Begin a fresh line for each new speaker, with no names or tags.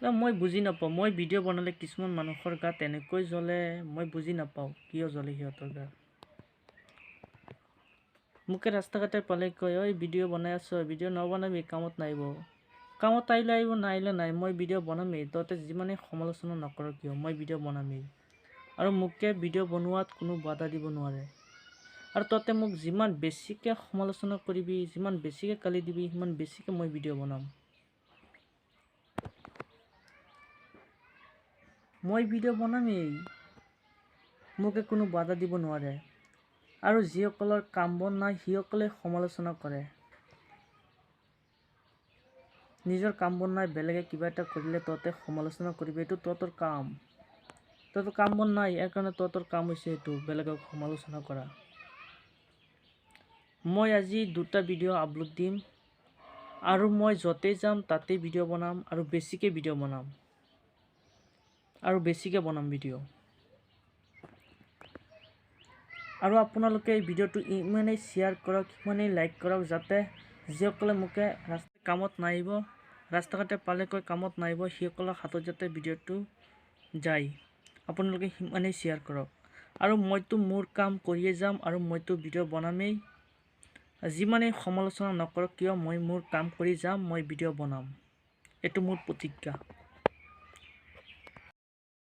মই বুজি নাপাওঁ। মই ভিডিঅ' বনালে কিছুমান মানুহৰ গাত এনেকৈ জ্বলে, মই বুজি নাপাওঁ কিয় জ্বলে সিহঁতৰ গাত। মোকে ৰাস্তা ঘাটে পালে কয়, ঐ ভিডিঅ' বনাই আছ, ভিডিঅ' নবনাবি, কামত নাহিব। কামত আহিলে আহিব, নাহিলে নাই। মই ভিডিঅ' বনামেই, তহঁতে যিমানেই সমালোচনা নকৰ কিয়, মই ভিডিঅ' বনামেই। আৰু মোকে ভিডিঅ' বনোৱাত কোনো বাধা দিব নোৱাৰে। আৰু তহঁতে মোক যিমান বেছিকৈ সমালোচনা কৰিবি, যিমান বেছিকৈ গালি দিবি, সিমান বেছিকৈ মই ভিডিঅ' বনাম। মই ভিডিঅ' বনামেই, মোকে কোনো বাধা দিব নোৱাৰে। আৰু যিসকলৰ কাম বন নাই সিসকলে সমালোচনা কৰে। নিজৰ কাম বন নাই, বেলেগে কিবা এটা কৰিলে তহঁতে সমালোচনা কৰিবি, এইটো তহঁতৰ কাম। তহঁতৰ কাম বন নাই, ইয়াৰ কাৰণে তহঁতৰ কাম হৈছে এইটো, বেলেগক সমালোচনা কৰা। মই আজি 2টা ভিডিঅ' আপলোড দিম, আৰু মই য'তেই যাম তাতেই ভিডিঅ' বনাম, আৰু বেছিকৈ ভিডিঅ' বনাম, আৰু বেছিকৈ বনাম ভিডিঅ'। আৰু আপোনালোকে এই ভিডিঅ'টো ইমানেই শ্বেয়াৰ কৰক, ইমানেই লাইক কৰক, যাতে যিসকলে মোকে কামত নাহিব, ৰাস্তা ঘাটে পালে কৈ কামত নাহিব, সেইসকলৰ হাতত যাতে ভিডিঅ'টো যায়। আপোনালোকে সিমানেই শ্বেয়াৰ কৰক। আৰু মইতো মোৰ কাম কৰিয়ে যাম, আৰু মইতো ভিডিঅ' বনামেই। যিমানেই সমালোচনা নকৰক কিয়, মই মোৰ কাম কৰি যাম, মই ভিডিঅ' বনাম। এইটো মোৰ প্ৰতিজ্ঞা।